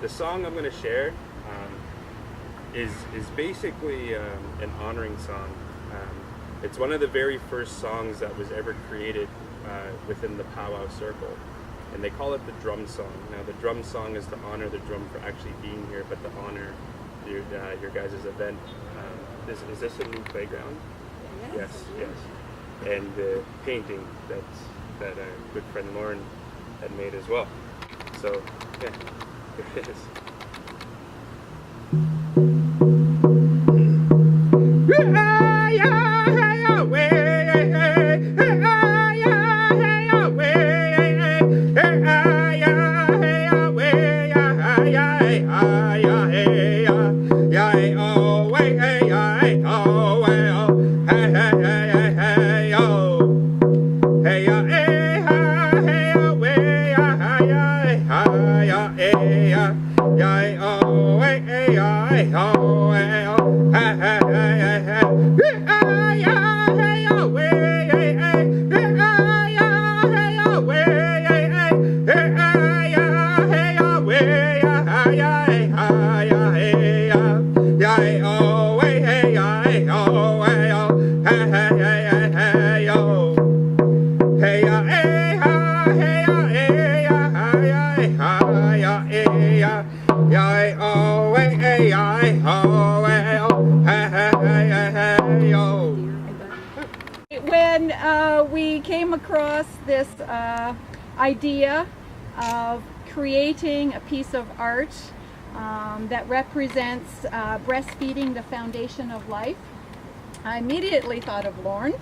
The song I'm going to share is basically an honoring song. It's one of the very first songs that was ever created within the powwow circle, and they call it the drum song. Now, the drum song is to honor the drum for actually being here, but to honor your guys' event. Is this a new playground? Yes. And the painting that our good friend Lauren had made as well. So, yeah, here it is. When we came across this idea of creating a piece of art that represents breastfeeding, the foundation of life, I immediately thought of Lorne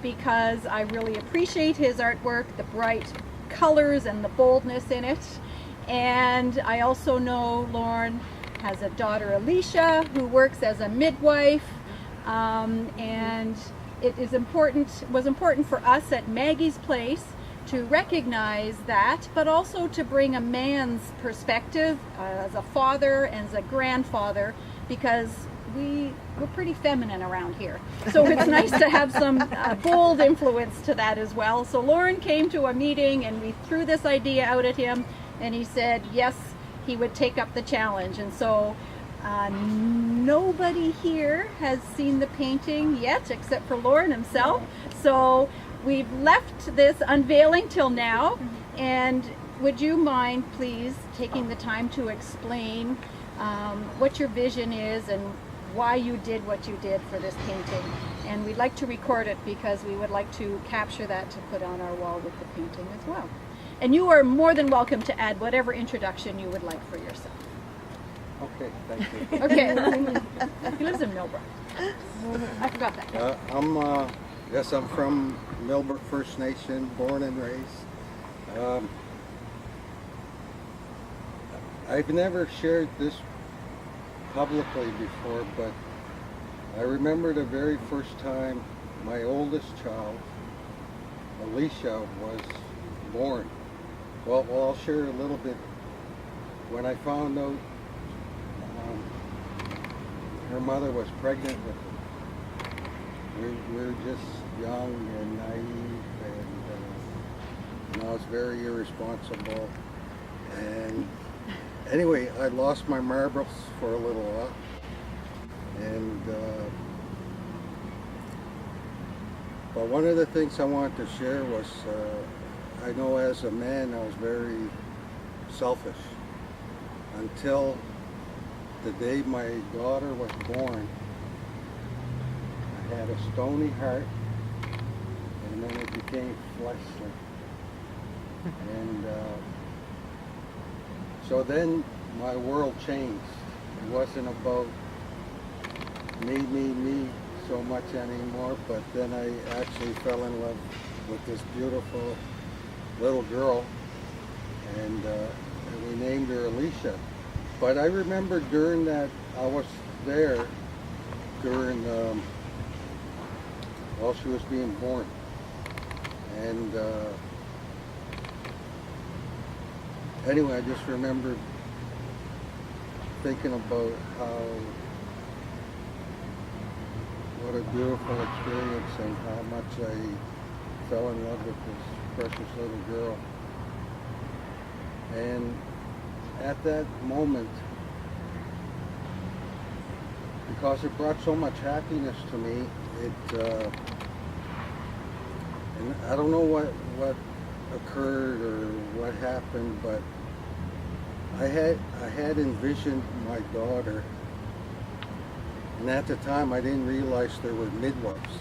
because I really appreciate his artwork, the bright colors and the boldness in it. And I also know Lorne has a daughter, Alicia, who works as a midwife, and it was important for us at Maggie's Place to recognize that, but also to bring a man's perspective as a father and as a grandfather, because we're pretty feminine around here. So it's nice to have some bold influence to that as well. So Lauren came to a meeting and we threw this idea out at him, and he said yes, he would take up the challenge. And so nobody here has seen the painting yet except for Lauren himself. So we've left this unveiling till now. And would you mind please taking the time to explain what your vision is and why you did what you did for this painting? And we'd like to record it because we would like to capture that to put on our wall with the painting as well. And you are more than welcome to add whatever introduction you would like for yourself. Okay, thank you. Okay. He lives in Millbrook. I forgot that. I'm from Millbrook First Nation, born and raised. I've never shared this publicly before, but I remember the very first time my oldest child, Alicia, was born. Well, I'll share a little bit. When I found out her mother was pregnant with her, we were just young and naive, and I was very irresponsible. And anyway, I lost my marbles for a little while, and but one of the things I wanted to share was I know as a man I was very selfish until the day my daughter was born. I had a stony heart, and then it became fleshly. And so then my world changed. It wasn't about me so much anymore, but then I actually fell in love with this beautiful little girl, and we named her Alicia. But I remember during that, I was there during, while she was being born. And anyway, I just remember thinking about what a beautiful experience and how much I fell in love with this precious little girl. And at that moment, because it brought so much happiness to me, and I don't know what occurred or what happened, but I had envisioned my daughter, and at the time I didn't realize there were midwives.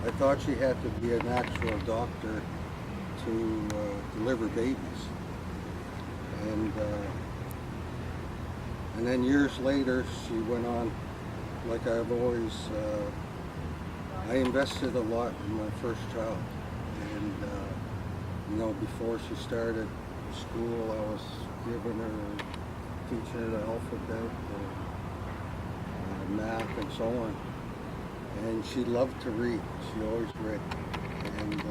I thought she had to be an actual doctor to deliver babies, and then years later she went on. Like I've always, I invested a lot in my first child, and before she started school, I was teaching her the alphabet, math, and so on. And she loved to read. She always read, and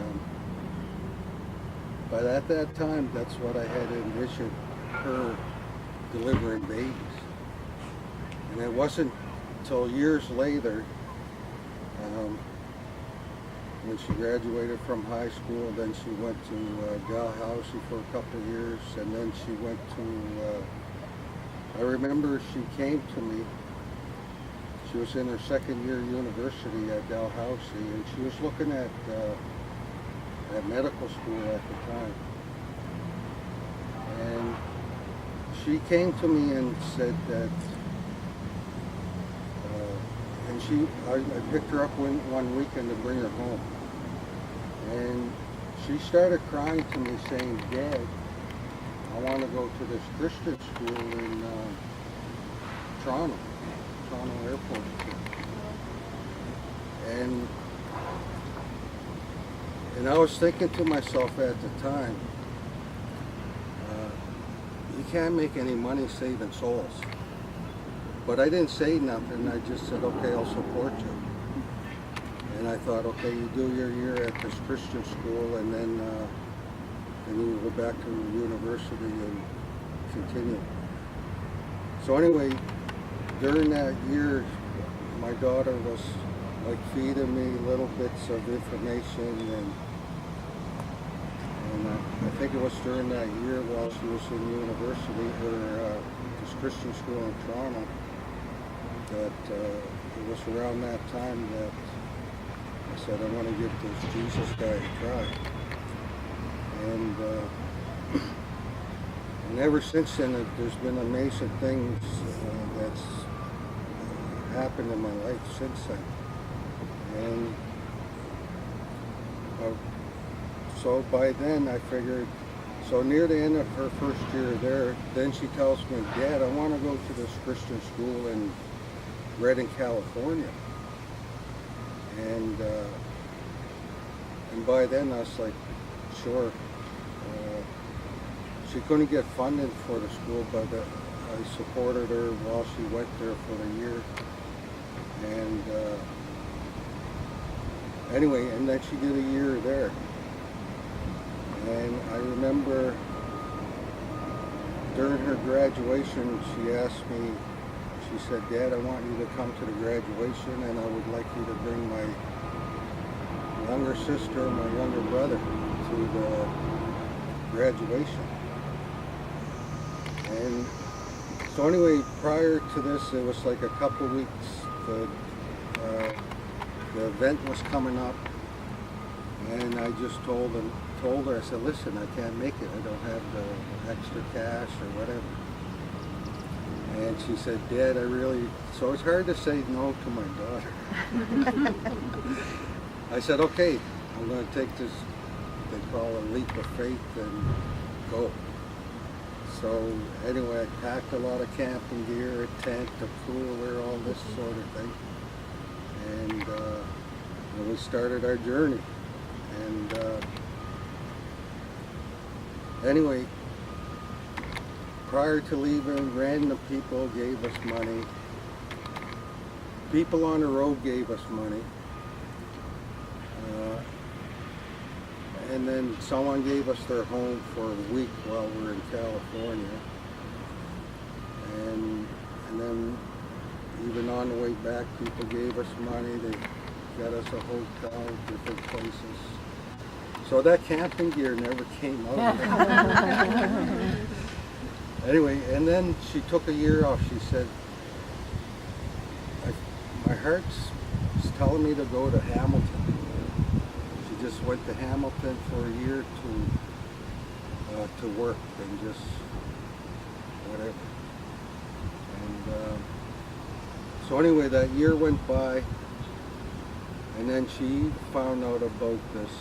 but at that time, that's what I had envisioned, her delivering babies. And it wasn't until years later, when she graduated from high school, then she went to Dalhousie for a couple of years, and then she went to, I remember she came to me, she was in her second year university at Dalhousie, and she was looking at medical school at the time. And she came to me and said that, I picked her up one weekend to bring her home. And she started crying to me saying, Dad, I want to go to this Christian school in Toronto Airport. And I was thinking to myself at the time, you can't make any money saving souls. But I didn't say nothing. I just said, okay, I'll support you. And I thought, okay, you do your year at this Christian school, and then you go back to university and continue. So anyway, during that year, my daughter was like feeding me little bits of information, and I think it was during that year while she was in university, or this Christian school in Toronto, that it was around that time that I said, I want to give this Jesus guy a try. And ever since then, there's been amazing things that's happened in my life since then. And so by then I figured, so near the end of her first year there, then she tells me, Dad, I want to go to this Christian school in Redding, California. And by then I was like, sure. She couldn't get funding for the school, but I supported her while she went there for the year. And anyway, and then she did a year there. And I remember during her graduation, she asked me, she said, Dad, I want you to come to the graduation, and I would like you to bring my younger sister and my younger brother to the graduation. And so anyway, prior to this, it was like a couple weeks, the event was coming up, and I just told her, I said, listen, I can't make it. I don't have the extra cash or whatever. And she said, Dad, so it's hard to say no to my daughter. I said, okay, I'm going to take this, they call it a leap of faith, and go. So anyway, I packed a lot of camping gear, a tent, a cooler, all this sort of thing. And we started our journey. And anyway, prior to leaving, random people gave us money. People on the road gave us money. And then someone gave us their home for a week while we were in California. And then even on the way back, people gave us money. They got us a hotel, different places. So that camping gear never came out. Anyway, and then she took a year off. She said, my heart's telling me to go to Hamilton. She just went to Hamilton for a year to work and just whatever. And so anyway, that year went by, and then she found out about this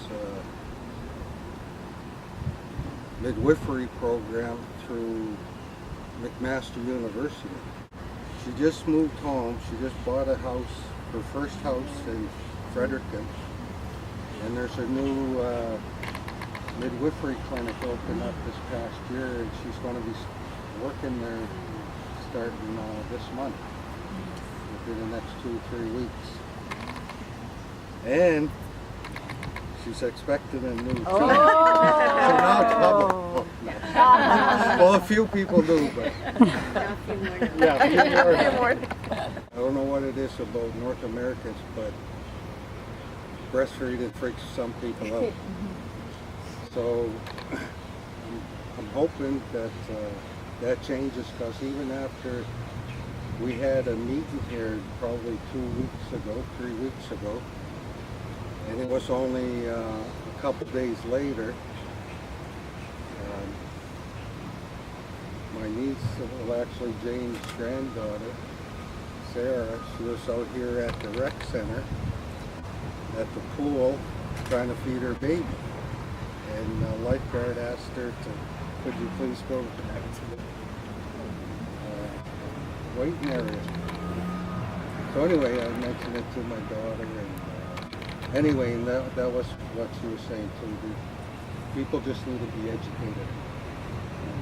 midwifery program through McMaster University. She just moved home. She just bought a house, her first house in Fredericton, and there's a new midwifery clinic opened up this past year, and she's going to be working there starting this month, within the next 2 or 3 weeks. And she's expecting a new child. So now it's double. Well, a few people do, but yeah, a few more. I don't know what it is about North Americans, but breastfeeding freaks some people out. So I'm hoping that that changes, because even after we had a meeting here probably 2 weeks ago, 3 weeks ago, and it was only a couple days later, my niece, well actually Jane's granddaughter, Sarah, she was out here at the rec center at the pool trying to feed her baby. And the lifeguard asked her could you please go to the waiting area. So anyway, I mentioned it to my daughter, and anyway, and that was what she was saying too. People just need to be educated. And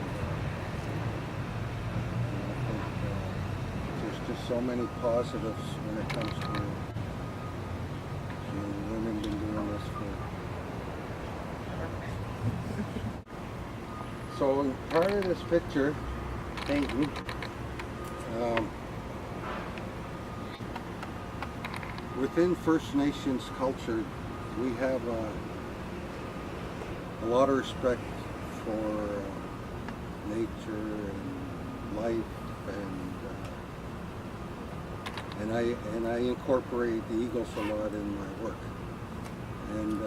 I think there's just so many positives when it comes to women been doing this for. So part of this picture painting, within First Nations culture, we have a lot of respect for nature and life, and I incorporate the eagles a lot in my work. And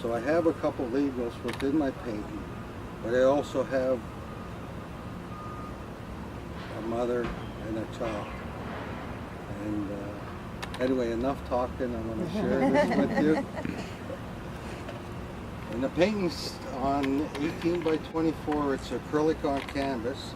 so I have a couple of eagles within my painting, but I also have a mother and a child. And anyway, enough talking. I want to share this with you. And the painting's on 18 by 24. It's acrylic on canvas.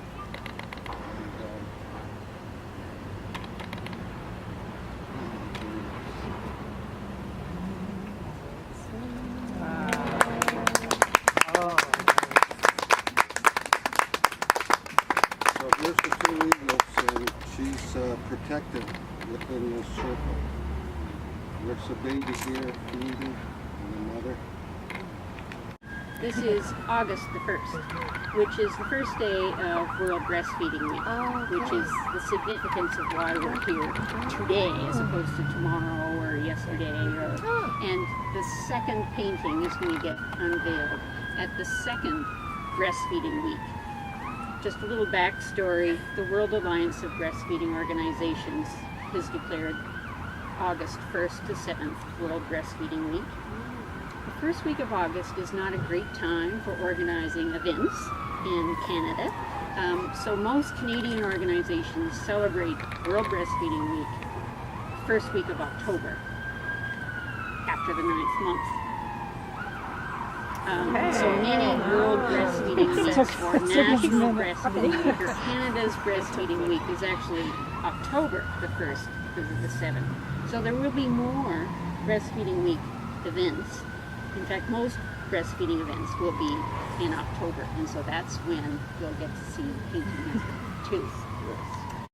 Protected within this circle. There's a baby here feeding, and the mother. This is August the 1st, which is the first day of World Breastfeeding Week, which is the significance of why we're here today as opposed to tomorrow or yesterday. And the second painting is going to get unveiled at the second Breastfeeding Week. Just a little backstory, the World Alliance of Breastfeeding Organizations has declared August 1st to 7th World Breastfeeding Week. The first week of August is not a great time for organizing events in Canada, so most Canadian organizations celebrate World Breastfeeding Week first week of October, after the 9th month. So many World Breastfeeding Weeks or National Breastfeeding Week or Canada's Breastfeeding Week is actually October the 1st through the 7th. So there will be more Breastfeeding Week events. In fact, most breastfeeding events will be in October, and so that's when you'll get to see painting too.